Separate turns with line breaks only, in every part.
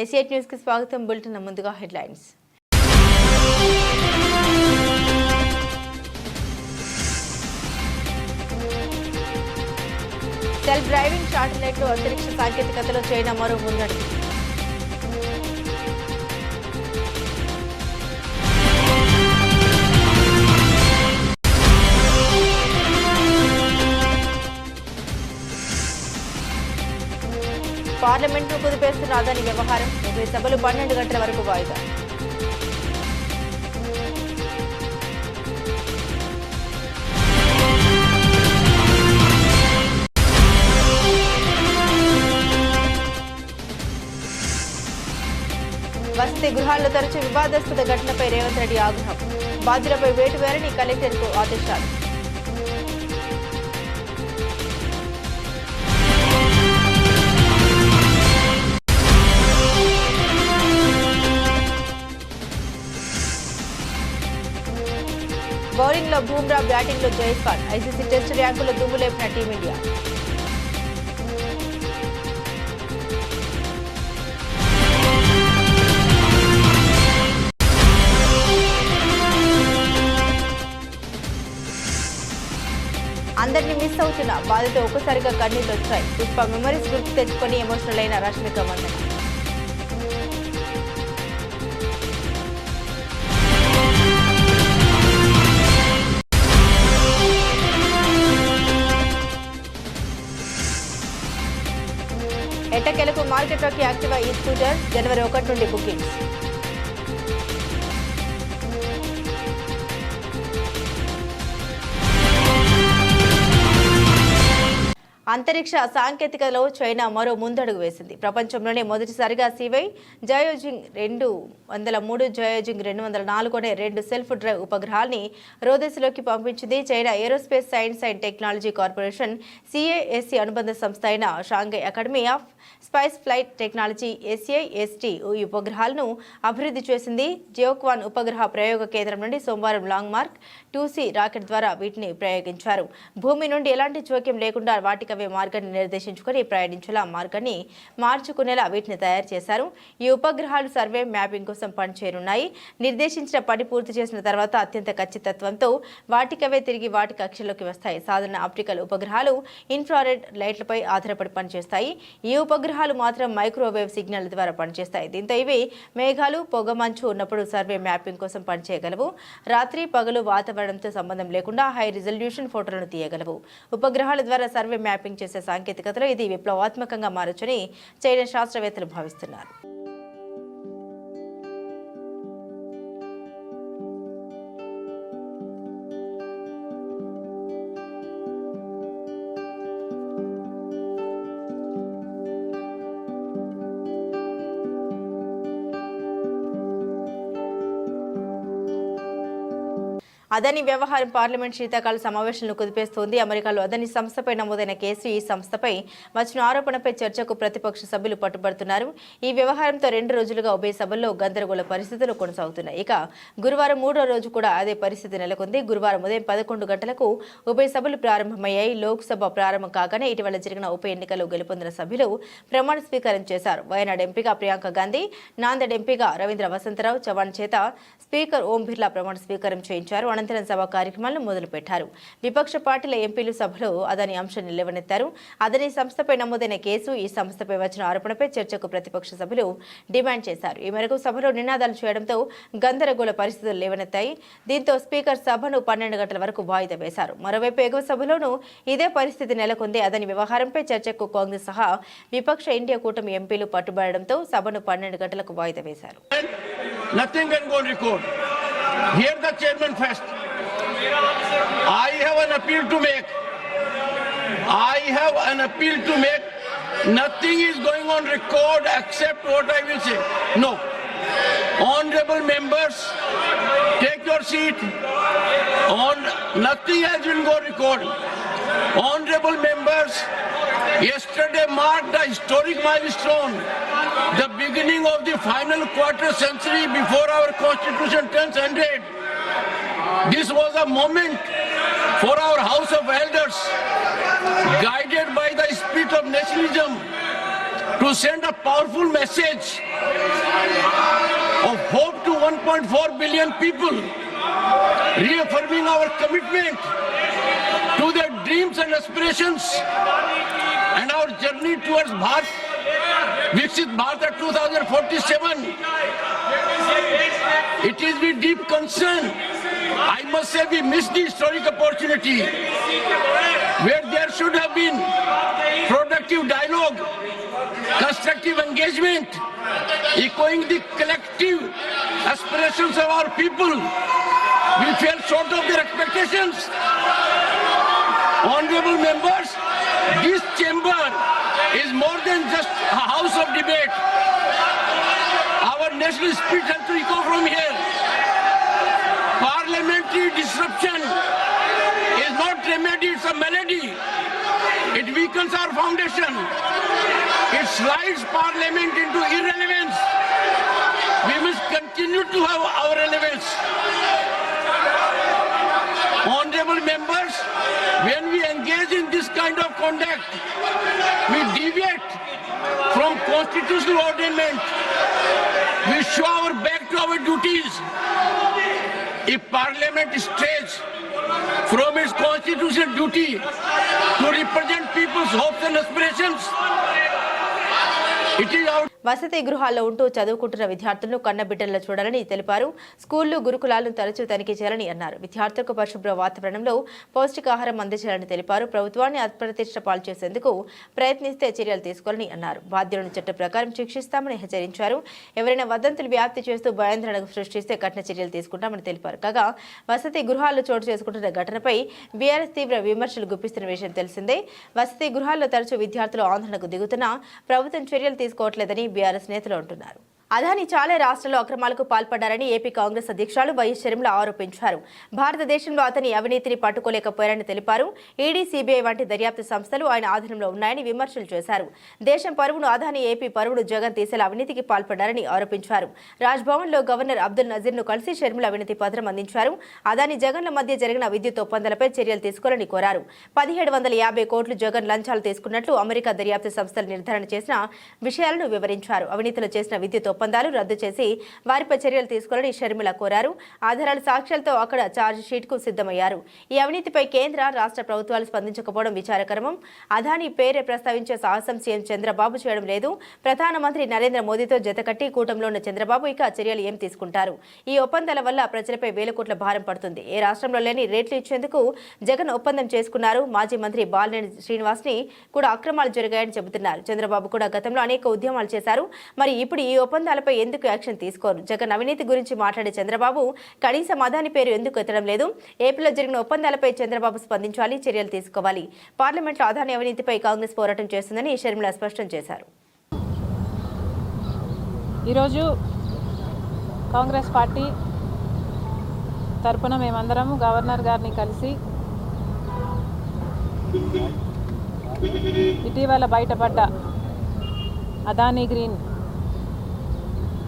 ACI news కి స్వాగతం. Bulletin ముందుగా హెడ్లైన్స్. సెల్ఫ్ డ్రైవింగ్ శాటిలైట్లు అంతరిక్ష సాంకేతికతలో చైనా మరో ముందడుగు. పార్లమెంట్ను కుదిపేస్తున్న అదాని వ్యవహారం. ఉభయ సభలు 12 గంటల వరకు వాయిదా. వసతి గృహాల్లో తరచూ వివాదాస్పద ఘటనపై రేవంత్ రెడ్డి ఆగ్రహం. బాధ్యులపై వేటు వేరని కలెక్టర్కు ఆదేశాలు. బౌలింగ్లో బూమ్రా, బ్యాటింగ్లో జైస్వాల్. ఐసీసీ టెస్టు ర్యాంకులో దుమ్ము లేపిన టీమిండియా. అందరినీ మిస్ అవుతున్న బాధతో ఒక్కసారిగా కన్నీళ్లు వచ్చాయి. పుష్ప మెమరీస్ గుర్తు తెచ్చుకొని ఎమోషనల్ అయిన రష్మిక మందన. ఎట్టకేలకు మార్కెట్లోకి యాక్టివా ఈ స్కూటర్. జనవరి 1 నుండి బుకింగ్స్. అంతరిక్ష సాంకేతికతలో చైనా మరో ముందడుగు వేసింది. ప్రపంచంలోనే మొదటిసారిగా సివై జయోజింగ్ 203, జయోజింగ్ 204 అనే 2 సెల్ఫ్ డ్రైవ్ ఉపగ్రహాల్ని రోదసిలోకి పంపించింది. China aerospace science and technology corporation CASC అనుబంధ సంస్థ అయిన Shanghai academy of spice flight technology SAST ఈ ఉపగ్రహాలను అభివృద్ధి చేసింది. జియోక్వాన్ ఉపగ్రహ ప్రయోగ కేంద్రం నుండి సోమవారం లాంగ్ మార్క్ 2C రాకెట్ ద్వారా వీటిని ప్రయోగించారు. భూమి నుండి ఎలాంటి జోక్యం లేకుండా వాటికవే మార్గాన్ని నిర్దేశించుకుని ప్రయాణించేలా మార్గాన్ని మార్చుకునేలా వీటిని తయారు చేశారు. ఈ ఉపగ్రహాలు సర్వే మ్యాపింగ్ కోసం పనిచేయనున్నాయి. నిర్దేశించిన పని పూర్తి చేసిన తర్వాత అత్యంత ఖచ్చితత్వంతో వాటికవే తిరిగి వాటి కక్షలోకి వస్తాయి. సాధారణ ఆప్టికల్ ఉపగ్రహాలు ఇన్ఫ్రారెడ్ లైట్లపై ఆధారపడి పనిచేస్తాయి. ఈ ఉపగ్రహాలు మాత్రం మైక్రోవేవ్ సిగ్నల్ ద్వారా పనిచేస్తాయి. దీంతో ఇవి మేఘాలు, పొగమంచు ఉన్నప్పుడు సర్వే మ్యాపింగ్ కోసం పనిచేయగలవు. రాత్రి పగలు వాతావరణంతో సంబంధం లేకుండా హై రిజల్యూషన్ ఫోటోలను తీయగలవు. ఉపగ్రహాల ద్వారా సర్వే మ్యాపింగ్ చేసే సాంకేతికతలో ఇది విప్లవాత్మకంగా మారొచ్చని చైనా శాస్త్రవేత్తలు భావిస్తున్నారు. అదాని వ్యవహారం పార్లమెంట్ శీతాకాల సమావేశాలను కుదిపేస్తోంది. అమెరికాలో అదాని సంస్థపై నమోదైన కేసు. ఈ సంస్థపై వచ్చిన ఆరోపణపై చర్చకు ప్రతిపక్ష సభ్యులు పట్టుబడుతున్నారు. ఈ వ్యవహారంతో 2 రోజులుగా ఉభయ సభల్లో గందరగోళ పరిస్థితులు కొనసాగుతున్నాయి. ఇక గురువారం 3వ రోజు కూడా అదే పరిస్థితి నెలకొంది. గురువారం ఉదయం 11 గంటలకు ఉభయ సభలు ప్రారంభమయ్యాయి. లోక్సభ ప్రారంభం కాగానే ఇటీవల జరిగిన ఉప ఎన్నికల్లో గెలుపొందిన సభ్యులు ప్రమాణ స్వీకారం చేశారు. వయనాడ్ ఎంపీగా ప్రియాంక గాంధీ, నాందేడ్ ఎంపీగా రవీంద్ర వసంతరావు చవాన్ చేత స్పీకర్ ఓం బిర్లా ప్రమాణ స్వీకారం చేయించారు. అనంతరం సభ కార్యక్రమాలను మొదలుపెట్టారు. విపక్ష పార్టీల ఎంపీలు సభలో అదాని అంశాన్ని లేవనెత్తారు. అదాని సంస్థపై నమోదైన కేసు, ఈ సంస్థపై వచ్చిన ఆరోపణపై చర్చకు ప్రతిపక్ష సభ్యులు డిమాండ్ చేశారు. ఈ మేరకు సభలో నినాదాలు చేయడంతో గందరగోళ పరిస్థితులు లేవనెత్తాయి. దీంతో స్పీకర్ సభను 12 గంటల వరకు వాయిదా వేశారు. మరోవైపు ఎగువ సభలోనూ ఇదే పరిస్థితి నెలకొంది. అదాని వ్యవహారంపై చర్చకు కాంగ్రెస్ సహా విపక్ష ఇండియా కూటమి ఎంపీలు పట్టుబడడంతో సభను 12 గంటలకు వాయిదా వేశారు.
Hear the chairman first. I have an appeal to make. Nothing is going on record except what I will say. No. Honorable members, take your seat. Nothing has been on record. Honorable members, yesterday marked a historic milestone. The beginning of the final quarter century before our constitution turns 100. This was a moment for our House of Elders, guided by the spirit of nationalism to send a powerful message of hope to 1.4 billion people, reaffirming our commitment to their dreams and aspirations and our journey towards Bharat, Viksit Bharat 2047. It is with deep concern, I must say, we missed the historic opportunity where there should have been productive dialogue, constructive engagement, echoing the collective aspirations of our people. We fell short of their expectations. Honorable members, this chamber is more than just a house of debate. Our national spirit has to echo from here. Parliamentary disruption is not remedy, it's a melody. It weakens our foundation. It slides Parliament into irrelevance. We must continue to have our relevance. Honorable members, when we engage in this kind of conduct, we deviate from constitutional ordainment. We show our back to our duties. If Parliament strays from its constitutional duty to represent people's hopes and aspirations, it is our
వసతి గృహాల్లో ఉంటూ చదువుకుంటున్న విద్యార్థులను కన్నబిడ్డల్లో చూడాలని తెలిపారు. స్కూళ్లు, గురుకులాలను తరచూ తనిఖీ చేయాలని అన్నారు. విద్యార్థులకు పరిశుభ్ర వాతావరణంలో పౌష్టికాహారం అందించాలని తెలిపారు. ప్రభుత్వాన్ని అప్రతిష్ట పాలు చేసేందుకు ప్రయత్నిస్తే చర్యలు తీసుకోవాలని అన్నారు. బాధ్యులను చట్ట ప్రకారం శిక్షిస్తామని హెచ్చరించారు. ఎవరైనా వదంతులు వ్యాప్తి చేస్తూ భయాందోళన సృష్టిస్తే కఠిన చర్యలు తీసుకుంటామని తెలిపారు. కాగా వసతి గృహాల్లో చోటు చేసుకుంటున్న ఘటనపై బీఆర్ఎస్ తీవ్ర విమర్శలు గుప్పిస్తున్న విషయం తెలిసిందే. వసతి గృహాల్లో తరచూ విద్యార్థులు ఆందోళనకు దిగుతున్నా ప్రభుత్వం చర్యలు తీసుకోవట్లేదని బీఆర్ఎస్ నేతలు అంటున్నారు. అదాని చాలా రాష్ట్రాల్లో అక్రమాలకు పాల్పడ్డారని ఏపీ కాంగ్రెస్ అధ్యక్షులు వైఎస్ షర్మిల ఆరోపించారు. భారతదేశంలో అతని అవినీతిని పట్టుకోలేకపోయారని తెలిపారు. ఈడీ, సీబీఐ వంటి దర్యాప్తు సంస్థలు ఆయన ఆధీనంలో ఉన్నాయని విమర్శలు చేశారు. దేశం పరువును అదాని, ఏపీ పరువును జగన్ తీసేలా అవినీతికి పాల్పడ్డారని ఆరోపించారు. రాజ్భవన్ లో గవర్నర్ అబ్దుల్ నజీర్ ను కలిసి షర్మిల అవినీతి పత్రం అందించారు. అదాని, జగన్ల మధ్య జరిగిన విద్యుత్ ఒప్పందాలపై చర్యలు తీసుకోవాలని కోరారు. 1750 కోట్లు జగన్ లంచాలు తీసుకున్నట్లు అమెరికా దర్యాప్తు సంస్థలు నిర్ధారణ చేసిన విషయాలను వివరించారు. అవినీతిలో చేసిన విద్యుత్ ఒప్పందాలు రద్దు చేసి వారిపై చర్యలు తీసుకోవాలని షర్మిల కోరారు. ఆధారాల సాక్ష్యాలతో అక్కడ ఛార్జ్ షీట్ కు సిద్ధమయ్యారు. ఈ అవినీతిపై కేంద్ర, రాష్ట్ర ప్రభుత్వాలు స్పందించకపోవడం విచారకరం. అదాని పేరే ప్రస్తావించే సాహసం సీఎం చంద్రబాబు చేయడం లేదు. ప్రధానమంత్రి నరేంద్ర మోదీతో జతకట్టి కూటమిలో ఉన్న చంద్రబాబు ఇక చర్యలు ఏం తీసుకుంటారు? ఈ ఒప్పందాల వల్ల ప్రజలపై వేల కోట్ల భారం పడుతుంది. ఏ రాష్ట్రంలో లేని రేట్లు ఇచ్చేందుకు జగన్ ఒప్పందం చేసుకున్నారు. మాజీ మంత్రి బాలినేని శ్రీనివాస్ ని కూడా అక్రమాలు జరిగాయని చెబుతున్నారు. చంద్రబాబు కూడా గతంలో అనేక ఉద్యమాలు చేశారు. మరి ఇప్పుడు ఈ ఒప్పందాలపై ఎందుకు యాక్షన్ తీసుకోరు? జగన్ అవినీతి గురించి మాట్లాడే చంద్రబాబు కనీసం అదాని పేరు ఎందుకు ఎత్తడం లేదు? ఏపీలో జరిగిన ఒప్పందాలపై చంద్రబాబు స్పందించాలి, చర్యలు తీసుకోవాలి. పార్లమెంట్లో అదాని అవినీతిపై కాంగ్రెస్ పోరాటం చేస్తుందని షర్మిల స్పష్టం చేశారు.
ఈరోజు కాంగ్రెస్ పార్టీ తరపున మేమందరం గవర్నర్ గారిని కలిసి ఇటీవల బయటపడ్డ అదానీ గ్రీన్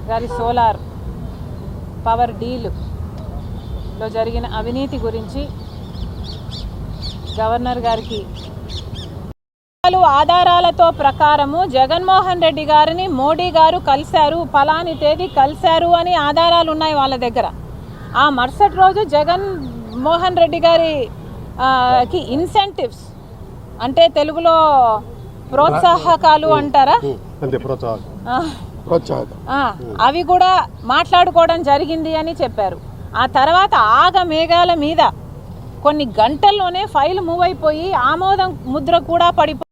గారి సోలార్ పవర్ డీల్లో జరిగిన అవినీతి గురించి గవర్నర్ గారికి ఆధారాలతో ప్రకారము జగన్మోహన్ రెడ్డి గారిని మోడీ గారు కలిశారు, ఫలాని తేదీ కలిశారు అని ఆధారాలు ఉన్నాయి వాళ్ళ దగ్గర. ఆ మరుసటి రోజు జగన్మోహన్ రెడ్డి గారికి ఇన్సెంటివ్స్ అంటే తెలుగులో ప్రోత్సాహకాలు అంటారా, అవి కూడా మాట్లాడుకోవడం జరిగింది అని చెప్పారు. ఆ తర్వాత ఆగమేఘాల మీద కొన్ని గంటల్లోనే ఫైల్ మూవ్ అయిపోయి ఆమోదం ముద్ర కూడా పడిపోయింది.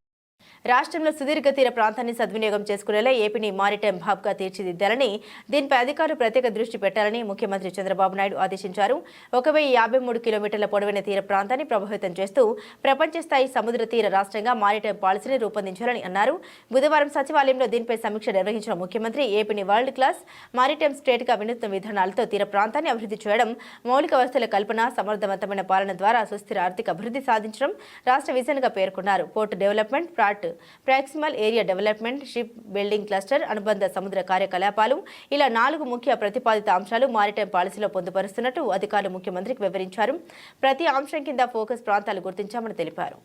రాష్ట్రంలో సుదీర్ఘ తీర ప్రాంతాన్ని సద్వినియోగం చేసుకునేలా ఏపీని మారిటైమ్ హబ్గా తీర్చిదిద్దాలని, దీనిపై అధికారులు ప్రత్యేక దృష్టి పెట్టాలని ముఖ్యమంత్రి చంద్రబాబు నాయుడు ఆదేశించారు. 1053 కిలోమీటర్ల పొడవైన తీర ప్రాంతాన్ని ప్రభావితం చేస్తూ ప్రపంచ స్థాయి సముద్ర తీర రాష్ట్రంగా మారిటైమ్ పాలసీని రూపొందించాలని అన్నారు. బుధవారం సచివాలయంలో దీనిపై సమీక్ష నిర్వహించిన ముఖ్యమంత్రి ఏపీని వరల్డ్ క్లాస్ మారిటైమ్ స్టేట్గా వినూత్న విధానాలతో తీర ప్రాంతాన్ని అభివృద్ధి చేయడం, మౌలిక వ్యవస్థల కల్పన, సమర్థవంతమైన పాలన ద్వారా సుస్థిర ఆర్థిక అభివృద్ధి సాధించడం రాష్ట్ర విజన్గా పేర్కొన్నారు. Port development, proximal area development, ship building cluster, అనుబంధ సముద్ర కార్యకలాపాలు, ఇలా 4 ముఖ్య ప్రతిపాదిత అంశాలు మారిటైమ్ పాలసీలో పొందుపరుస్తున్నట్టు అధికారులు ముఖ్యమంత్రికి వివరించారు. ప్రతి అంశం కింద ఫోకస్ ప్రాంతాలు గుర్తించామని తెలిపారు.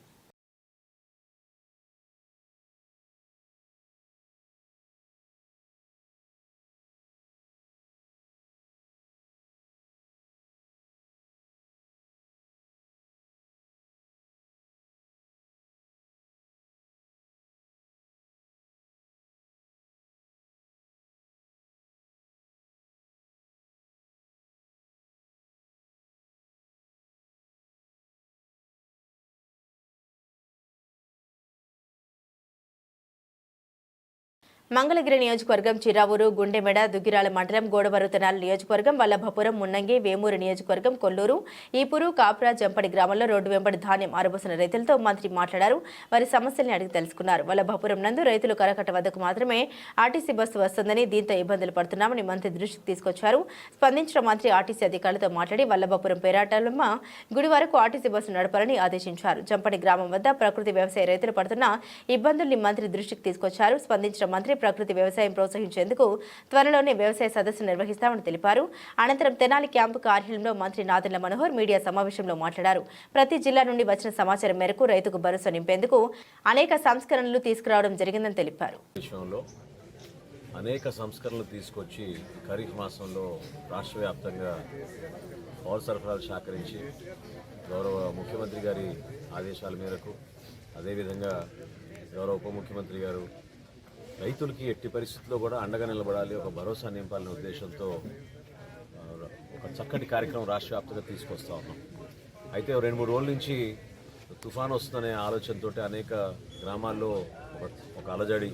మంగళగిరి నియోజకవర్గం చిరావూరు, గుండెమెడ, దుగ్గిరాల మండలం, గోడవరుతనాల నియోజకవర్గం, వల్లభపురం, మున్నంగి, వేమూరు నియోజకవర్గం, కొల్లూరు, ఈపూరు, కాప్రా, జంపడి గ్రామాల్లో రోడ్డు వెంబడి ధాన్యం ఆరబోసిన రైతులతో మంత్రి మాట్లాడారు. వారి సమస్యల్ని అడిగి తెలుసుకున్నారు. వల్లభపురం నందు రైతులు కరకట్ట వద్దకు మాత్రమే ఆర్టీసీ బస్సు వస్తుందని, దీంతో ఇబ్బందులు పడుతున్నామని మంత్రి దృష్టికి తీసుకొచ్చారు. స్పందించిన మంత్రి ఆర్టీసీ అధికారులతో మాట్లాడి వల్లభపురం పేరాటలమ్మ గుడి వరకు ఆర్టీసీ బస్సు నడపాలని ఆదేశించారు. జంపడి గ్రామం వద్ద ప్రకృతి వ్యవసాయ రైతులు పడుతున్న ఇబ్బందుల్ని మంత్రి దృష్టికి తీసుకొచ్చారు. స్పందించిన మంత్రి ప్రకృతి వ్యవసాయం ప్రోత్సహించేందుకు త్వరలోనే వ్యవసాయ సదస్సు నిర్వహిస్తామని తెలిపారు. అనంతరం తెనాలి క్యాంపు కార్యాలయంలో మంత్రి నాదెండ్ల మనోహర్ మీడియా సమావేశంలో మాట్లాడారు. ప్రతి జిల్లా నుండి వచ్చిన సమాచారం మేరకు రైతుకు భరోసా నింపేందుకు అనేక సంస్కరణలు తీసుకురావడం జరిగిందని తెలిపారు.
అనేక సంస్కరణలు తీసుకొచ్చి ఖరీఫ్ మాసంలో రాష్ట్ర వ్యాప్తంగా పౌర సరఫరాలు శాఖ నుంచి గౌరవ ముఖ్యమంత్రి గారి ఆదేశాల మేరకు, అదేవిధంగా గౌరవ ఉప ముఖ్యమంత్రి గారు రైతులకి ఎట్టి పరిస్థితుల్లో కూడా అండగా నిలబడాలి, ఒక భరోసా నింపాలనే ఉద్దేశంతో ఒక చక్కటి కార్యక్రమం రాష్ట్ర వ్యాప్తంగా తీసుకొస్తా ఉన్నాం. అయితే 2-3 రోజుల నుంచి తుఫాను వస్తుందనే ఆలోచనతో అనేక గ్రామాల్లో ఒక అలజడి,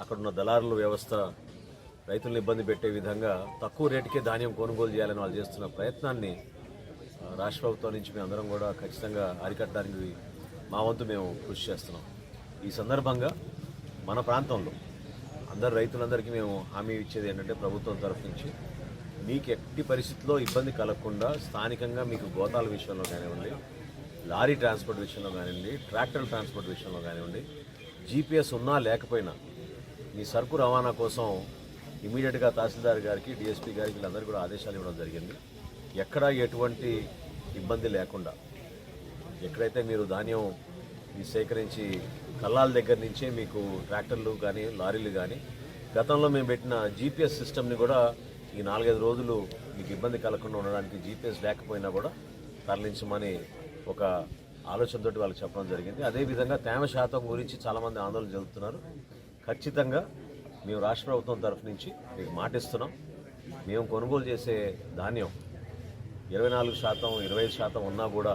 అక్కడున్న దళారుల వ్యవస్థ రైతులను ఇబ్బంది పెట్టే విధంగా తక్కువ రేటుకే ధాన్యం కొనుగోలు చేయాలని వాళ్ళు చేస్తున్న ప్రయత్నాన్ని రాష్ట్ర ప్రభుత్వం నుంచి మేము అందరం కూడా ఖచ్చితంగా అరికట్టడానికి మా వంతు మేము కృషి చేస్తున్నాం. ఈ సందర్భంగా మన ప్రాంతంలో అందరు రైతులందరికీ మేము హామీ ఇచ్చేది ఏంటంటే, ప్రభుత్వం తరఫు నుంచి మీకు ఎట్టి పరిస్థితుల్లో ఇబ్బంది కలగకుండా స్థానికంగా మీకు గోతాల విషయంలో కానివ్వండి, లారీ ట్రాన్స్పోర్ట్ విషయంలో కానివ్వండి, ట్రాక్టర్ ట్రాన్స్పోర్ట్ విషయంలో కానివ్వండి, జీపీఎస్ ఉన్నా లేకపోయినా మీ సరుకు రవాణా కోసం ఇమీడియట్గా తహసీల్దార్ గారికి, డిఎస్పీ గారికి వీళ్ళందరికీ కూడా ఆదేశాలు ఇవ్వడం జరిగింది. ఎక్కడా ఎటువంటి ఇబ్బంది లేకుండా ఎక్కడైతే మీరు ధాన్యం సేకరించి కల్లాల దగ్గర నుంచే మీకు ట్రాక్టర్లు కానీ లారీలు కానీ గతంలో మేము పెట్టిన జీపీఎస్ సిస్టమ్ని కూడా ఈ 4-5 రోజులు మీకు ఇబ్బంది కలగకుండా ఉండడానికి జీపీఎస్ లేకపోయినా కూడా తరలించమని ఒక ఆలోచనతోటి వాళ్ళకి చెప్పడం జరిగింది. అదేవిధంగా తేమ శాతం గురించి చాలామంది ఆందోళన చెందుతున్నారు. ఖచ్చితంగా మేము రాష్ట్ర ప్రభుత్వం తరఫు నుంచి మీకు మాటిస్తున్నాం. మేము కొనుగోలు చేసే ధాన్యం 24%, 25% ఉన్నా కూడా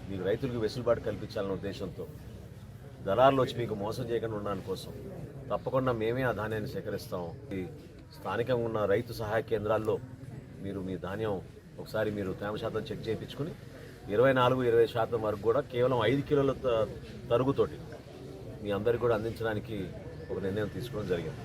మీకు రైతులకు వెసులుబాటు కల్పించాలనే ఉద్దేశంతో దళారులు వచ్చి మీకు మోసం చేయకుండా ఉండడానికి కోసం తప్పకుండా మేమే ఆ ధాన్యాన్ని సేకరిస్తాం. ఈ స్థానికంగా ఉన్న రైతు సహాయ కేంద్రాల్లో మీరు మీ ధాన్యం ఒకసారి మీరు తేమ శాతం చెక్ చేయించుకుని 24-20% వరకు కూడా కేవలం 5 కిలోల తరుగుతోటి మీ అందరికీ కూడా అందించడానికి ఒక నిర్ణయం తీసుకోవడం జరిగింది.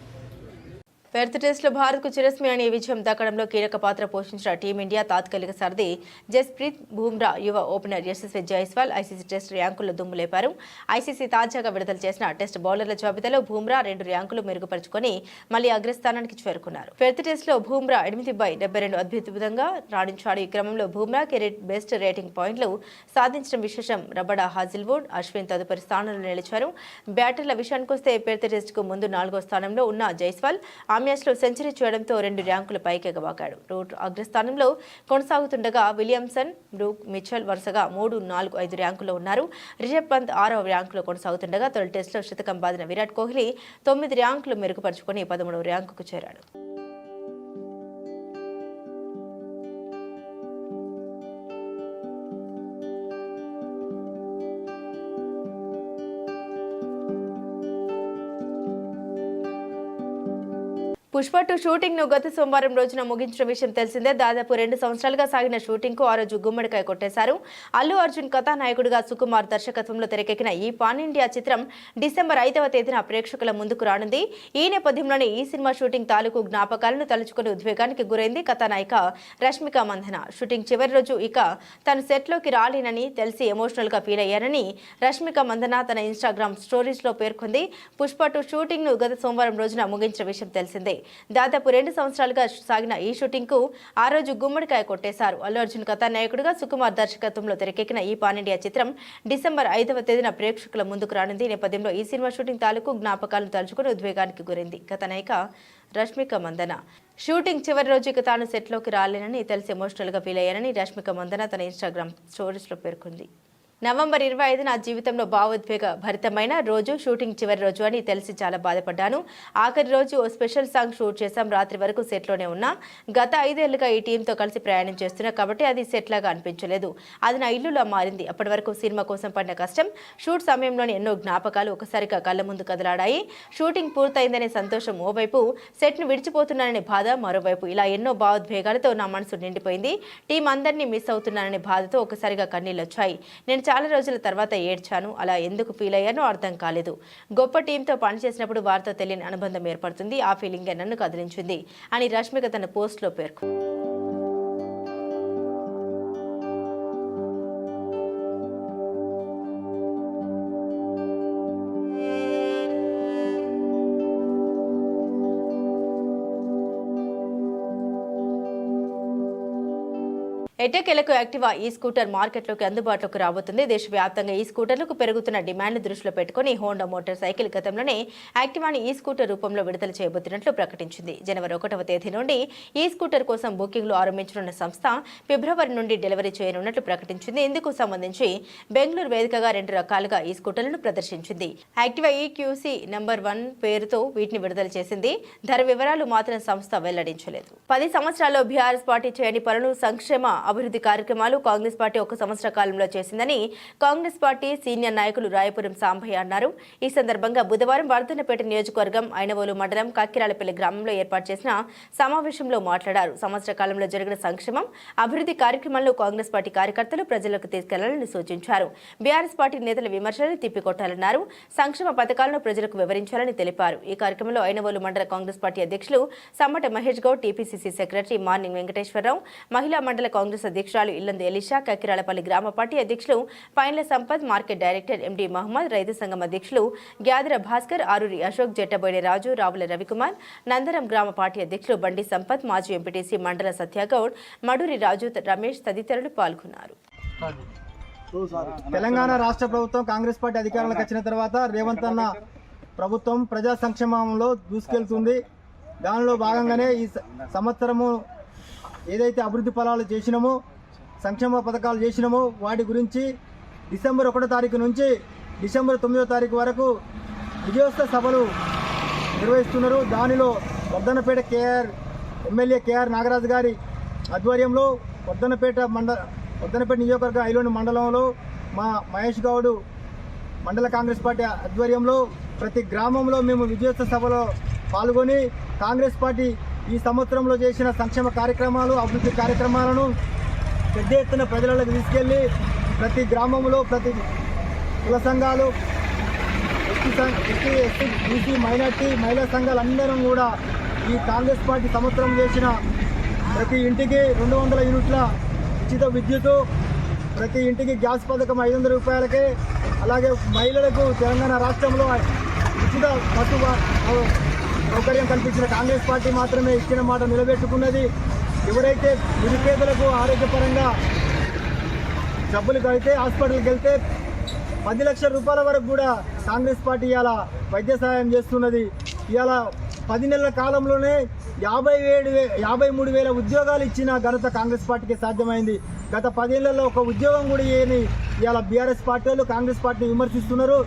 పెర్త్ టెస్టులో భారత్కు చిరస్మరణీయ విజయం దక్కడంలో కీలక పాత్ర పోషించిన టీమిండియా తాత్కాలిక సారథి జస్ప్రీత్ బుమ్రా, యువ opener Yashasvi Jaiswal ICC test ర్యాంకుల్లో దుమ్ము లేపారు. ఐసీసీ తాజాగా విడుదల చేసిన టెస్ట్ బౌలర్ల జాబితాలో బుమ్రా 2 ర్యాంకులు మెరుగుపరుచుకొని మళ్లీ అగ్రస్థానానికి చేరుకున్నారు. పెర్త్ టెస్టులో బుమ్రా 8/72 అద్భుతంగా రాణించాడు. ఈ క్రమంలో బుమ్రా కెరీర్ బెస్ట్ రేటింగ్ పాయింట్లు సాధించడం విశేషం. రబడా, హాజిల్వుడ్, అశ్విన్ తదుపరి స్థానంలో నిలిచారు. బ్యాటర్ల విషయానికొస్తే పెర్త్ టెస్టుకు ముందు 4వ స్థానంలో ఉన్న జైస్వాల్ మ్యాచ్లో సెంచరీ చేయడంతో 2 ర్యాంకులు పైకెగబాకాడు. రూట్ అగ్రస్థానంలో కొనసాగుతుండగా విలియమ్సన్, బ్రూక్, మిచెల్ వరుసగా 3, 4, 5 ర్యాంకుల్లో ఉన్నారు. రిషబ్ పంత్ 6వ ర్యాంకులో కొనసాగుతుండగా తొలి టెస్టులో శతకం బాదిన విరాట్ కోహ్లీ 9 ర్యాంకులు మెరుగుపరుచుకొని 13వ ర్యాంకుకు చేరాడు. పుష్ప 2 షూటింగ్ ను గత సోమవారం రోజున ముగించిన విషయం తెలిసిందే. దాదాపు 2 సంవత్సరాలుగా సాగిన షూటింగ్ కు ఆ రోజు గుమ్మడికాయ కొట్టేశారు. అల్లు అర్జున్ కథానాయకుడిగా సుకుమార్ దర్శకత్వంలో తెరకెక్కిన ఈ పాన్ ఇండియా చిత్రం డిసెంబర్ 5వ తేదీన ప్రేక్షకుల ముందుకు రానుంది. ఈ నేపథ్యంలోనే ఈ సినిమా షూటింగ్ తాలూకు జ్ఞాపకాలను తలుచుకుని ఉద్వేగానికి గురైంది కథానాయిక రష్మిక మందన. షూటింగ్ చివరి రోజు ఇక తను సెట్లోకి రాలేనని తెలిసి ఎమోషనల్ గా ఫీల్ అయ్యానని రష్మిక మందన తన ఇన్స్టాగ్రామ్ స్టోరీస్ లో పేర్కొంది. పుష్ప 2 షూటింగ్ ను గత సోమవారం రోజున ముగించిన విషయం తెలిసిందే. దాదాపు 2 సంవత్సరాలుగా సాగిన ఈ షూటింగ్ కు ఆ రోజు గుమ్మడికాయ కొట్టేశారు. అల్లు అర్జున్ కథానాయకుడిగా సుకుమార్ దర్శకత్వంలో తెరకెక్కిన ఈ పాన్ ఇండియా చిత్రం డిసెంబర్ 5వ తేదీన ప్రేక్షకుల ముందుకు రానుంది. ఈ నేపథ్యంలో ఈ సినిమా షూటింగ్ తాలూకు జ్ఞాపకాలను తలుచుకుని ఉద్వేగానికి గురైంది కథానాయిక రష్మిక మందన. షూటింగ్ చివరి రోజు ఇక తాను సెట్లోకి రాలేనని తెలిసి ఎమోషనల్ గా ఫీల్ అయ్యానని రష్మిక మందన తన ఇన్స్టాగ్రామ్ స్టోరీస్ లో పేర్కొంది. నవంబర్ 25 నా జీవితంలో భావోద్వేగ భరితమైన రోజు, షూటింగ్ చివరి రోజు అని తెలిసి చాలా బాధపడ్డాను. ఆఖరి రోజు ఓ స్పెషల్ సాంగ్ షూట్ చేశాం. రాత్రి వరకు సెట్లోనే ఉన్నా. గత 5 ఏళ్లుగా ఈ టీంతో కలిసి ప్రయాణం చేస్తున్నా కాబట్టి అది సెట్ లాగా అనిపించలేదు. అది నా ఇల్లులా మారింది. అప్పటి వరకు సినిమా కోసం పడిన కష్టం, షూట్ సమయంలోని ఎన్నో జ్ఞాపకాలు ఒకసారిగా కళ్ళ ముందు కదలాడాయి. షూటింగ్ పూర్తయిందనే సంతోషం ఓవైపు, సెట్ను విడిచిపోతున్నాననే బాధ మరోవైపు. ఇలా ఎన్నో భావోద్వేగాలతో నా మనసు నిండిపోయింది. టీం అందరినీ మిస్ అవుతున్నాననే బాధతో ఒకసారిగా కన్నీళ్ళు వచ్చాయి. నేను చాలా రోజుల తర్వాత ఏడ్చాను. అలా ఎందుకు ఫీల్ అయ్యానో అర్థం కాలేదు. గొప్ప టీంతో పనిచేసినప్పుడు వారితో తెలియని అనుబంధం ఏర్పడుతుంది. ఆ ఫీలింగే నన్ను కదిలించింది అని రష్మిక తన పోస్ట్లో పేర్కొంది. ఎట్టకేలకు యాక్టివా ఈ స్కూటర్ మార్కెట్లోకి అందుబాటులోకి రాబోతుంది. దేశవ్యాప్తంగా ఈ స్కూటర్లకు పెరుగుతున్న డిమాండ్ దృష్టిలో పెట్టుకుని హోండా మోటార్ సైకిల్ గతంలోనే యాక్టివాని ఈ స్కూటర్ రూపంలో విడుదల చేయబోతున్నట్లు ప్రకటించింది. జనవరి 1వ తేదీ నుండి ఈ స్కూటర్ కోసం బుకింగ్లు ఆరంభించనున్న సంస్థ ఫిబ్రవరి నుండి డెలివరీ చేయనున్నట్లు ప్రకటించింది. ఇందుకు సంబంధించి బెంగళూరు వేదికగా 2 రకాలుగా ఈ స్కూటర్లను ప్రదర్శించింది. యాక్టివా ఈ క్యూసీ నంబర్ 1 పేరుతో వీటిని విడుదల చేసింది. ధర వివరాలు మాత్రం సంస్థ వెల్లడించలేదు. 10 సంవత్సరాల్లో బీఆర్ఎస్ పార్టీ చేయని పనులు, సంక్షేమ అభివృద్ధి కార్యక్రమాలు కాంగ్రెస్ పార్టీ 1 సంవత్సర కాలంలో చేసిందని కాంగ్రెస్ పార్టీ సీనియర్ నాయకులు రాయపురం సాంబయ్య అన్నారు. ఈ సందర్భంగా బుధవారం వర్ధన్నపేట నియోజకవర్గం ఐనవోలు మండలం కక్కిరాలపల్లి గ్రామంలో ఏర్పాటు చేసిన సమావేశంలో మాట్లాడారు. సంవత్సర కాలంలో జరిగిన సంక్షేమం, అభివృద్ధి కార్యక్రమాలను కాంగ్రెస్ పార్టీ కార్యకర్తలు ప్రజలకు తీసుకెళ్లాలని సూచించారు. బీఆర్ఎస్ పార్టీ నేతల విమర్శలను తిప్పికొట్టాలన్నారు. సంక్షేమ పథకాలను ప్రజలకు వివరించాలని తెలిపారు. ఈ కార్యక్రమంలో ఐనవోలు మండల కాంగ్రెస్ పార్టీ అధ్యక్షులు Sammata Mahesh Goud, TPCC secretary morning Venkateswararao, మహిళా మండల కాంగ్రెస్ అధ్యక్షురాలు ఇల్లందు ఎలిషా, కక్కిరాలపల్లి గ్రామ పార్టీ అధ్యక్షులు Painla Sampath, market director MD Mohammed, రైతు సంఘం అధ్యక్షులు గ్యాదర భాస్కర్, ఆరూరి అశోక్, జట్టబోయిన రాజు, రావుల రవికుమార్, నందరం గ్రామ పార్టీ అధ్యక్షులు బండి సంపత్, మాజీ ఎంపీటీసీ మండల సత్యగౌడ్, మడూరి రాజు, రమేష్ తదితరులు పాల్గొన్నారు.
తెలంగాణ రాష్ట్ర ప్రభుత్వం కాంగ్రెస్ పార్టీ అధికారంలోకి వచ్చిన తర్వాత రేవంత్ అన్న ప్రభుత్వం ప్రజా సంక్షేమంలో దూసుకెళ్తుంది. దానిలో భాగంగానే ఈ సంవత్సరము ఏదైతే అభివృద్ధి ఫలాలు చేసినామో, సంక్షేమ పథకాలు చేసినామో వాటి గురించి డిసెంబర్ 1వ తారీఖు నుంచి డిసెంబర్ 9వ తారీఖు వరకు విజయోత్సవ సభలు నిర్వహిస్తున్నారు. దానిలో వర్ధన్నపేట ఎమ్మెల్యే కేఆర్ నాగరాజు గారి ఆధ్వర్యంలో వర్ధన్నపేట నియోజకవర్గ ఐలోని మండలంలో మా మహేష్ గౌడ్ మండల కాంగ్రెస్ పార్టీ ఆధ్వర్యంలో ప్రతి గ్రామంలో మేము విజయోత్సవ సభలో పాల్గొని కాంగ్రెస్ పార్టీ ఈ సంవత్సరంలో చేసిన సంక్షేమ కార్యక్రమాలు, అభివృద్ధి కార్యక్రమాలను పెద్ద ఎత్తున ప్రజలకు తీసుకెళ్లి ప్రతి గ్రామంలో ప్రతి కుల సంఘాలు, ఎస్సీ, బీసీ, మైనార్టీ, మహిళా సంఘాలు అందరం కూడా ఈ కాంగ్రెస్ పార్టీ సంవత్సరం చేసిన ప్రతి ఇంటికి 200 యూనిట్ల ఉచిత విద్యుత్, ప్రతి ఇంటికి గ్యాస్ పథకం 500 రూపాయలకే, అలాగే మహిళలకు తెలంగాణ రాష్ట్రంలో ఉచిత బస్సు సౌకర్యం కల్పించిన కాంగ్రెస్ పార్టీ మాత్రమే ఇచ్చిన మాట నిలబెట్టుకున్నది. ఎవరైతే నిరుపేదలకు ఆరోగ్యపరంగా జబ్బులు కలిగితే హాస్పిటల్కి వెళ్తే 10 లక్షల రూపాయల వరకు కూడా కాంగ్రెస్ పార్టీ ఇవాళ వైద్య సహాయం చేస్తున్నది. ఇవాళ 10 నెలల కాలంలోనే 53,000 ఉద్యోగాలు ఇచ్చిన ఘనత కాంగ్రెస్ పార్టీకి సాధ్యమైంది. గత 10 ఏళ్లలో ఒక ఉద్యోగం కూడా ఇవ్వని ఇవాళ బీఆర్ఎస్ పార్టీలు కాంగ్రెస్ పార్టీని విమర్శిస్తున్నారు.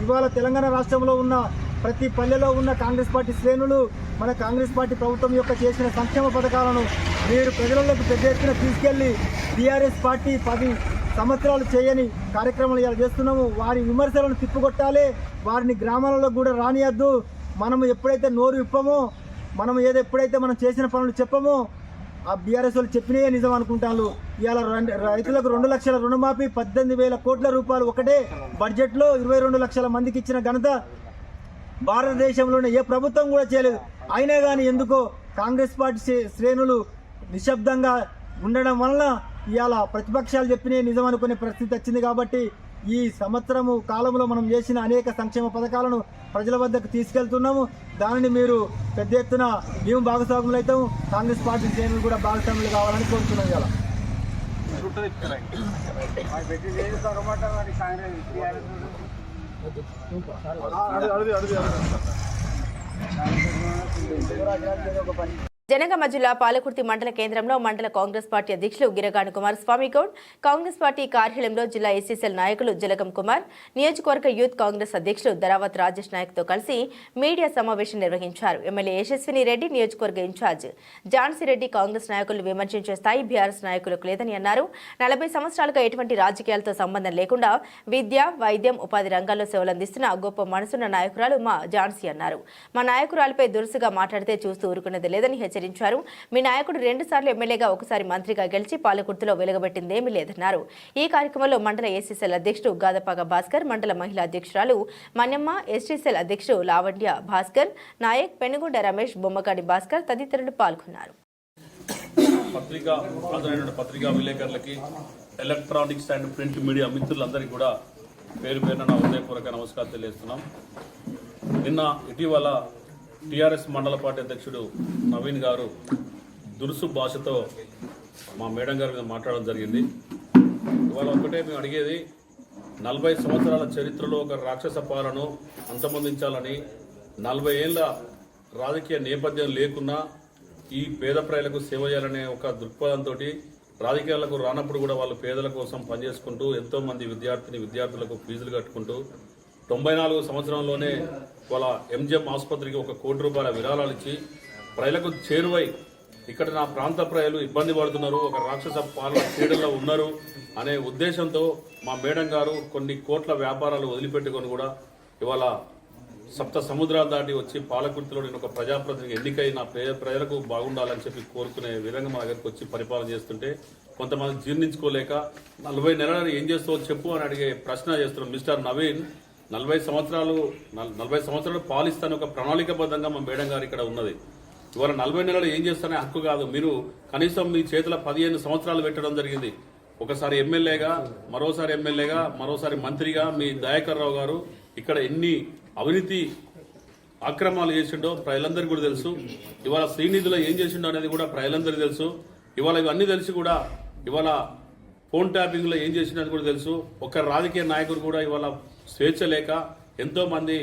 ఇవాళ తెలంగాణ రాష్ట్రంలో ఉన్న ప్రతి పల్లెలో ఉన్న కాంగ్రెస్ పార్టీ శ్రేణులు మన కాంగ్రెస్ పార్టీ ప్రభుత్వం యొక్క చేసిన సంక్షేమ పథకాలను మీరు ప్రజలకు పెద్ద ఎత్తున తీసుకెళ్లి బీఆర్ఎస్ పార్టీ 10 సంవత్సరాలు చేయని కార్యక్రమాలు ఇలా చేస్తున్నాము. వారి విమర్శలను తిప్పుకొట్టాలి. వారిని గ్రామాలలో కూడా రానియద్దు. మనము ఎప్పుడైతే నోరు విప్పమో, మనం ఎప్పుడైతే మనం చేసిన పనులు చెప్పమో ఆ బీఆర్ఎస్ వాళ్ళు చెప్పినయే నిజం అనుకుంటాను. ఇవాళ రైతులకు 2 లక్షల రుణమాఫీ, 18,000 కోట్ల రూపాయలు ఒకటే బడ్జెట్లో 22 లక్షల మందికి ఇచ్చిన ఘనత భారతదేశంలోనే ఏ ప్రభుత్వం కూడా చేయలేదు. అయినా కానీ ఎందుకో కాంగ్రెస్ పార్టీ శ్రేణులు నిశ్శబ్దంగా ఉండడం వలన ఇవాళ ప్రతిపక్షాలు చెప్పినే నిజం అనుకునే పరిస్థితి వచ్చింది. కాబట్టి ఈ సంవత్సరము కాలంలో మనం చేసిన అనేక సంక్షేమ పథకాలను ప్రజల వద్దకు తీసుకెళ్తున్నాము. దానిని మీరు పెద్ద ఎత్తున మేము భాగస్వాములు అవుతాము. కాంగ్రెస్ పార్టీ శ్రేణులు కూడా భాగస్వాములు కావాలని కోరుతున్నాం. ఇలా
జనగామ జిల్లా పాలకుర్తి మండల కేంద్రంలో మండల కాంగ్రెస్ పార్టీ అధ్యక్షులు గిరగాని కుమారస్వామి గౌడ్, కాంగ్రెస్ పార్టీ కార్యాలయంలో జిల్లా ఎస్సీసీఎల్ నాయకులు జలగం కుమార్, నియోజకవర్గ యూత్ కాంగ్రెస్ అధ్యక్షులు ధరావత్ రాజేష్ నాయక్తో కలిసి మీడియా సమావేశం నిర్వహించారు. ఎమ్మెల్యే యశస్విని రెడ్డి, నియోజకవర్గ ఇన్ఛార్జ్ ఝాన్సీ రెడ్డి కాంగ్రెస్ నాయకులు విమర్శించే స్థాయి బీఆర్ఎస్ నాయకులకు లేదని అన్నారు. 40 సంవత్సరాలుగా ఎటువంటి రాజకీయాలతో సంబంధం లేకుండా విద్య, వైద్యం, ఉపాధి రంగాల్లో సేవలందిస్తున్న గొప్ప మనసున్న నాయకురాలు మా ఝాన్సీ అన్నారు. మా నాయకురాలపై దురుసుగా మాట్లాడితే చూస్తూ ఊరుకునేది లేదని హెచ్చరించారు. మీ నాయకుడు 2 సార్లు ఎమ్మెల్యేగా, ఒకసారి మంత్రిగా గెలిచి పాలకుర్తిలో వెలుగబెట్టిందేమీ లేదన్నారు. ఈ కార్యక్రమంలో మండల ఎస్సీసీఎల్ అధ్యక్షుడు గాదపాక భాస్కర్, మండల మహిళా అధ్యక్షురాలు మన్యమ్మ, ఎస్టీసీఎల్ అధ్యక్షుడు లావణ్య భాస్కర్ నాయక్, పెనుగొండ రమేష్, బొమ్మగాడి భాస్కర్ తదితరులు పాల్గొన్నారు.
పత్రికా విలేకరులకి, ఎలక్ట్రానిక్స్ అండ్ ప్రింట్ మీడియా మిత్రులందరికీ కూడా పేరు పేరున నా హృదయపూర్వక నమస్కారం తెలియజేస్తున్నాం. నిన్న ఇటీవల టీఆర్ఎస్ మండల పార్టీ అధ్యక్షుడు నవీన్ గారు దురుసు భాషతో మా మేడం గారి మీద మాట్లాడడం జరిగింది. ఇవాళ ఒకటే మేము అడిగేది, 40 సంవత్సరాల చరిత్రలో ఒక రాక్షస పాలన అంతమొందించాలని, 40 ఏళ్ల రాజకీయ నేపథ్యం లేకున్నా ఈ పేద ప్రజలకు సేవ చేయాలనే ఒక దృక్పథంతో రాజకీయాలకు రానప్పుడు కూడా వాళ్ళు పేదల కోసం పనిచేసుకుంటూ ఎంతోమంది విద్యార్థులకు ఫీజులు కట్టుకుంటూ 94 సంవత్సరంలోనే వాళ్ళ ఎంజిఎం ఆసుపత్రికి 1 కోటి రూపాయల విరాళాలు ఇచ్చి ప్రజలకు చేరువై ఇక్కడ నా ప్రాంత ప్రజలు ఇబ్బంది పడుతున్నారు, ఒక రాక్షస పాలన క్రీడల్లో ఉన్నారు అనే ఉద్దేశంతో మా మేడం గారు కొన్ని కోట్ల వ్యాపారాలు వదిలిపెట్టుకొని కూడా ఇవాళ 7 సముద్రాలు దాటి వచ్చి పాలకుర్తిలో నేను ఒక ప్రజాప్రతినిధికి ఎన్నికై నా ప్రజలకు బాగుండాలని చెప్పి కోరుకునే విధంగా మా దగ్గరికి వచ్చి పరిపాలన చేస్తుంటే కొంతమంది జీర్ణించుకోలేక 40 నెలలు ఏం చేస్తావో చెప్పు అని అడిగే ప్రశ్న చేస్తున్నాం. మిస్టర్ నవీన్, 40 సంవత్సరాలు పాలిస్తాను ఒక ప్రణాళికబద్ధంగా మా మేడం గారు ఇక్కడ ఉన్నది. ఇవాళ 40 నెలలు ఏం చేస్తానే హక్కు కాదు. మీరు కనీసం మీ చేతిలో 15 సంవత్సరాలు పెట్టడం జరిగింది. ఒకసారి ఎమ్మెల్యేగా, మరోసారి మంత్రిగా మీ దయాకర్ రావు గారు ఇక్కడ ఎన్ని అవినీతి అక్రమాలు చేసిండో ప్రజలందరికీ కూడా తెలుసు. ఇవాళ శ్రీనిధిలో ఏం చేసిండో అనేది కూడా ప్రజలందరికీ తెలుసు. ఇవాళ ఇవన్నీ తెలిసి కూడా ఇవాళ ఫోన్ ట్యాపింగ్ లో ఏం చేసినది కూడా తెలుసు. ఒక రాజకీయ నాయకుడు కూడా ఇవాళ స్వేచ్ఛ లేక ఎంతో మంది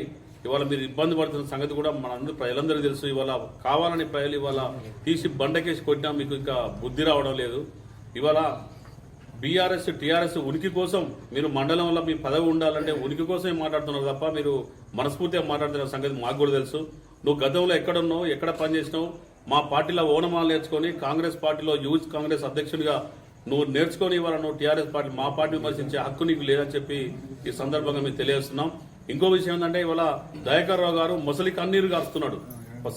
ఇవాళ మీరు ఇబ్బంది పడుతున్న సంగతి కూడా మనందరూ ప్రజలందరికీ తెలుసు. ఇవాళ కావాలని ప్రజలు ఇవాళ తీసి బండకేసి కొట్టినా మీకు ఇంకా బుద్ధి రావడం లేదు. ఇవాళ బీఆర్ఎస్ టీఆర్ఎస్ ఉనికి కోసం మీరు మండలంలో మీ పదవి ఉండాలంటే ఉనికి కోసమే మాట్లాడుతున్నారు తప్ప మీరు మనస్ఫూర్తిగా మాట్లాడుతున్న సంగతి మాకు కూడా తెలుసు. నువ్వు గతంలో ఎక్కడున్నావు, ఎక్కడ పనిచేసినావు, మా పార్టీలో ఓనమాలు నేర్చుకొని కాంగ్రెస్ పార్టీలో యూత్ కాంగ్రెస్ అధ్యక్షుడిగా నువ్వు నేర్చుకొని ఇవాళ నువ్వు టీఆర్ఎస్ పార్టీ మా పార్టీ విమర్శించే హక్కు నీకు లేదని చెప్పి ఈ సందర్భంగా మేము తెలియజేస్తున్నాం. ఇంకో విషయం ఏంటంటే ఇవాళ దయాకర్ రావు గారు మొసలి కన్నీరు గారుస్తున్నాడు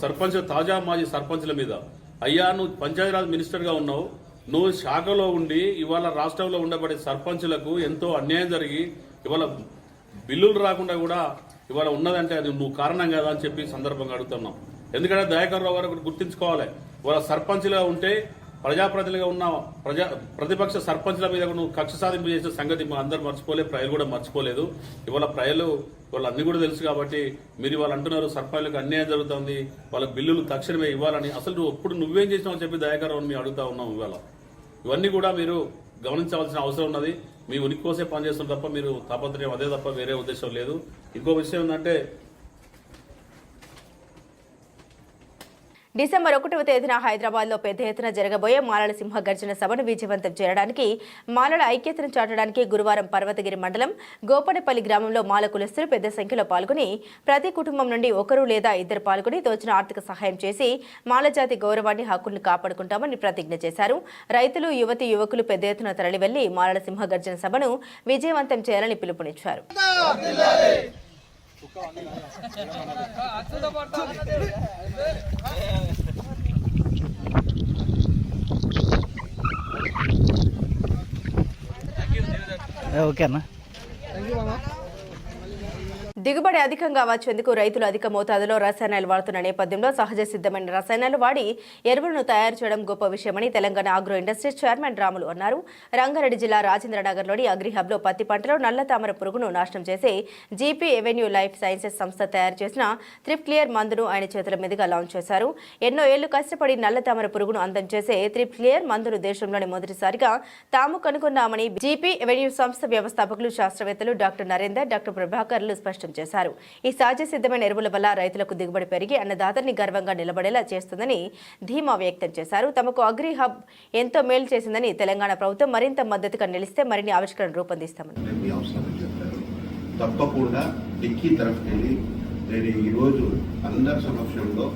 సర్పంచ్, తాజా మాజీ సర్పంచ్ల మీద. అయ్యా, నువ్వు పంచాయతీరాజ్ మినిస్టర్ గా ఉన్నావు, నువ్వు శాఖలో ఉండి ఇవాళ రాష్ట్రంలో ఉండబడే సర్పంచులకు ఎంతో అన్యాయం జరిగి ఇవాళ బిల్లులు రాకుండా కూడా ఇవాళ ఉన్నదంటే అది నువ్వు కారణం కదా అని చెప్పి సందర్భంగా అడుగుతున్నాం. ఎందుకంటే దయాకర్ రావు గారు గుర్తించుకోవాలి, ఇవాళ సర్పంచ్గా ఉంటే ప్రజాప్రతినిధిగా ఉన్న ప్రతిపక్ష సర్పంచ్ల మీద నువ్వు కక్ష సాధింపు చేసిన సంగతి మా అందరూ మర్చిపోలేదు, ప్రజలు కూడా మర్చిపోలేదు. ఇవాళ ప్రజలు వాళ్ళు అన్ని కూడా తెలుసు కాబట్టి మీరు ఇవాళ అంటున్నారు సర్పంచ్లకు అన్యాయం జరుగుతుంది, వాళ్ళ బిల్లులు తక్షణమే ఇవ్వాలని. అసలు నువ్వు ఎప్పుడు నువ్వేం చేసినావు చెప్పి దయాకర్ రావుని మేము అడుగుతా ఉన్నాం. ఇవన్నీ కూడా మీరు గమనించవలసిన అవసరం ఉన్నది. మీ ఉనికి కోసే పనిచేస్తున్నారు తప్ప మీరు తాపత్రయం అదే తప్ప వేరే ఉద్దేశం లేదు. ఇంకో విషయం ఏంటంటే
డిసెంబర్ 1వ తేదీన హైదరాబాద్ లో పెద్ద ఎత్తున జరగబోయే మాలల సింహ గర్జన సభను విజయవంతం చేయడానికి, మాలల ఐక్యతను చాటడానికి గురువారం పర్వతగిరి మండలం గోపనపల్లి గ్రామంలో మాల కులస్తులు పెద్ద సంఖ్యలో పాల్గొని ప్రతి కుటుంబం నుండి 1 లేదా 2 పాల్గొని తోచిన ఆర్థిక సహాయం చేసి మాల జాతి గౌరవాన్ని, హక్కుల్ని కాపాడుకుంటామని ప్రతిజ్ఞ చేశారు. రైతులు, యువకులు పెద్ద ఎత్తున తరలి వెళ్లి మాలల సింహ గర్జన సభను విజయవంతం చేయాలని పిలుపునిచ్చారు.
ఓకేనా?
దిగుబడి అధికంగా వచ్చేందుకు రైతులు అధిక మోతాదులో రసాయనాలు వాడుతున్న నేపథ్యంలో సహజ సిద్ధమైన రసాయనాలు వాడి ఎరువులను తయారు చేయడం గొప్ప విషయమని Telangana agro industries chairman Ramulu అన్నారు. రంగారెడ్డి జిల్లా రాజేంద్రనగర్లోని అగ్రిహబ్లో పత్తి పంటలో నల్ల తామర పురుగును నాశనం చేసి జీపీ ఎవెన్యూ లైఫ్ సైన్సెస్ సంస్థ తయారు చేసిన త్రిప్ క్లియర్ మందును ఆయన చేతుల మీదుగా లాంచ్ చేశారు. ఎన్నో ఏళ్లు కష్టపడి నల్ల తామర పురుగును అందం చేసే త్రిప్ క్లియర్ మందును దేశంలోని మొదటిసారిగా తాము కనుగొన్నామని జీపీ ఎవెన్యూ సంస్థ వ్యవస్థాపకులు, శాస్త్రవేత్తలు డాక్టర్ నరేందర్, డాక్టర్ ప్రభాకర్లు స్పష్టం చేశారు. ఈ సహజ సిద్ధమైన ఎరువుల వల్ల రైతులకు దిగుబడి పెరిగి అన్నదాతని గర్వంగా నిలబడేలా చేస్తుందని ధీమా వ్యక్తం చేశారు. తమకు అగ్రి హబ్ ఎంతో మేలు చేసిందని, తెలంగాణ ప్రభుత్వం మరింత మద్దతుగా నిలిస్తే మరిన్ని ఆవిష్కరణ రూపొందిస్తామని
తప్పకుండా డిక్కీ తరఫున నేను ఈరోజు అందరి సమక్షంలో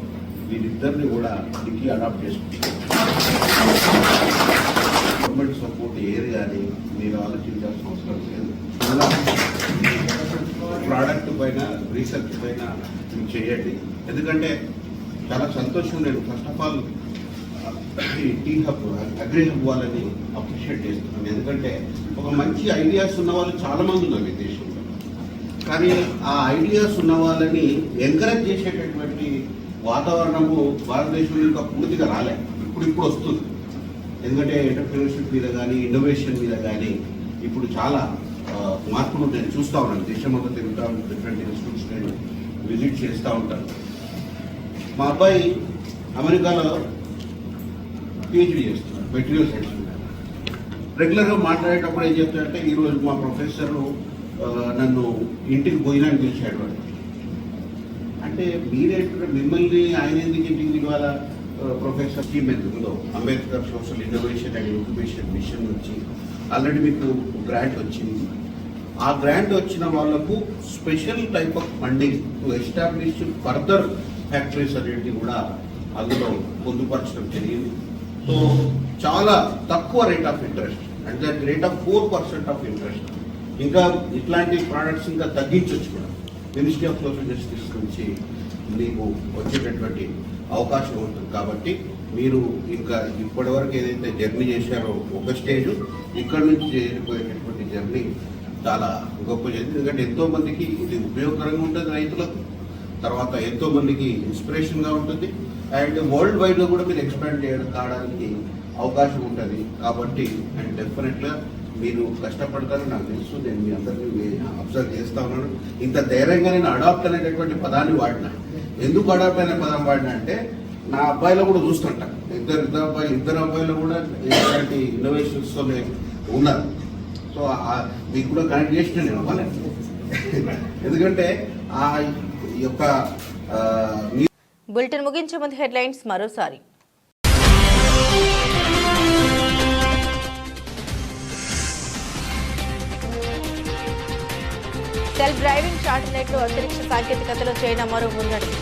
వీరిద్దరిని కూడా డిక్కీ అడాప్ట్ చేసుకుంటాను. గవర్నమెంట్ సపోర్ట్ ఏది కానీ మీరు ఆలోచించాల్సిన అవసరం లేదు. ప్రోడక్ట్ పైన రీసెర్చ్ పైన మీరు చేయండి. ఎందుకంటే చాలా సంతోషం. నేను first of all T hub agri hub వాళ్ళని అప్రిషియేట్ చేస్తున్నాను. ఎందుకంటే ఒక మంచి ఐడియాస్ ఉన్న వాళ్ళు చాలా మంది ఉన్నారు ఈ దేశంలో. కానీ ఆ ఐడియాస్ ఉన్న వాళ్ళని ఎంకరేజ్ చేసేటటువంటి వాతావరణము భారతదేశంలో ఇంకా పూర్తిగా రాలే. ఇప్పుడు వస్తుంది. ఎందుకంటే ఎంటర్ప్రినర్షిప్ మీద కానీ ఇన్నోవేషన్ మీద కానీ ఇప్పుడు చాలా మార్పులు నేను చూస్తూ ఉన్నాను. దేశమంతా తిరుగుతూ ఉంటాను, డిఫరెంట్ ఇన్స్టిట్యూట్స్ నేను విజిట్ చేస్తూ ఉంటాను. మా అబ్బాయి అమెరికాలో పిహెచ్డీ చేస్తున్నాడు, మెటీరియల్ సైన్స్ మీద. రెగ్యులర్గా మాట్లాడేటప్పుడు ఏం చెప్తాడంటే, ఈరోజు మా ప్రొఫెసర్ నన్ను ఇంటికి భోజనానికి పిలిచాడు అంటే మీరేంటే మిమ్మల్ని ఆయన ఎందుకు ఇంటికి ఇవాళ ప్రొఫెసర్ స్కీమ్ ఎందుకుందో Ambedkar social innovation and incubation mission నుంచి ఆల్రెడీ మీకు గ్రాంట్ వచ్చింది. ఆ గ్రాంట్ వచ్చిన వాళ్లకు special type of funding to establish further factories అనేది కూడా అందులో పొందుపరచడం జరిగింది. సో చాలా తక్కువ రేట్ ఆఫ్ ఇంట్రెస్ట్, అంటే that rate of 4% of interest. ఇంకా ఇట్లాంటి ప్రోడక్ట్స్ ఇంకా తగ్గించవచ్చు కూడా. మినిస్ట్రీ ఆఫ్ సోషల్ జస్టిస్ నుంచి మీకు వచ్చేటటువంటి అవకాశం ఉంటుంది. కాబట్టి మీరు ఇంకా ఇప్పటి వరకు ఏదైతే జర్నీ చేశారో ఒక స్టేజ్, ఇక్కడ నుంచి చేరిపోయేటటువంటి జర్నీ చాలా గొప్ప జర్నీ. ఎందుకంటే ఎంతో మందికి ఇది ఉపయోగకరంగా ఉంటుంది, రైతులకు తర్వాత ఎంతో మందికి ఇన్స్పిరేషన్గా ఉంటుంది. అండ్ వరల్డ్ వైడ్లో కూడా మీరు ఎక్స్పాండ్ కావడానికి అవకాశం ఉంటుంది. కాబట్టి అండ్ డెఫినెట్గా మీరు కష్టపడతారని నాకు తెలుసు. నేను మీ అందరినీ అబ్జర్వ్ చేస్తా ఉన్నాను. ఇంత ధైర్యంగా నేను అడాప్ట్ అనేటటువంటి పదాన్ని వాడినా. ఎందుకు అడాప్ట్ అనే పదం వాడినా అంటే నా అబ్బాయిలో కూడా చూస్తుంటా. ఇద్దరు అబ్బాయిలు కూడా ఇలాంటి ఇన్నోవేషన్స్తోనే ఉన్నారు. సో మీకు కూడా కనెక్ట్ చేసిన నేను అవ్వలేదు. ఎందుకంటే ఆ యొక్క
బులెటిన్ ముగించే ముందు హెడ్లైన్స్ మరోసారి. సెల్ఫ్ డ్రైవింగ్ శాటిలైట్లు అంతరిక్ష సాంకేతికతలో చైనా మరో ముందడుగు.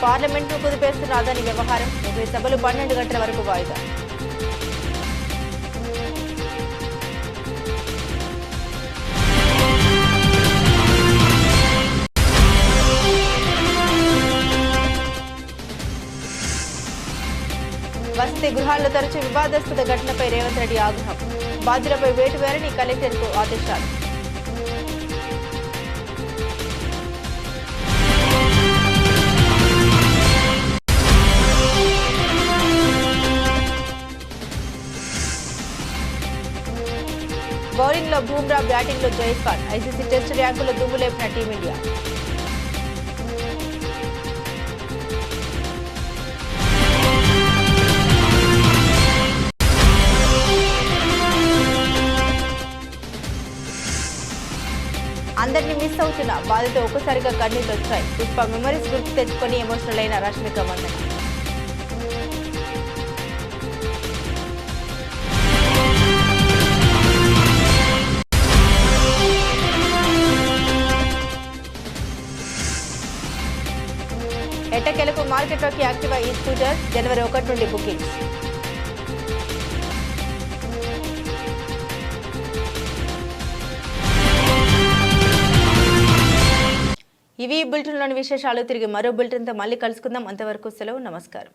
పార్లమెంట్ను కుదిపేస్తున్న అదాని వ్యవహారం, ఉభయ సభలు 12 గంటల వరకు వాయిదా. వసతి గృహాల్లో తరచూ వివాదాస్పద ఘటనపై రేవంత్ రెడ్డి ఆగ్రహం, బాధ్యులపై వేటు వేరని కలెక్టర్కు ఆదేశాలు. బౌలింగ్లో బూమ్రా, బ్యాటింగ్లో జైస్వాల్, ఐసీసీ టెస్ట్ ర్యాంకులో దుమ్ము లేపిన టీమిండియా. అందరినీ మిస్ అవుతున్నా బాధతో ఒక్కసారిగా కన్నీళ్లు వచ్చాయి. పుష్ప మెమరీస్ గుర్తు తెచ్చుకొని ఎమోషనల్ అయిన రష్మిక మందన. ఎట్టకేలకు మార్కెట్లోకి యాక్టివ్ ఈ స్కూటర్, జనవరి 1 నుండి బుకింగ్స్. ఇవి బులెటిన్లోని విశేషాలు. తిరిగి మరో బులెటిన్తో మళ్ళీ కలుసుకుందాం. అంతవరకు సెలవు. నమస్కారం.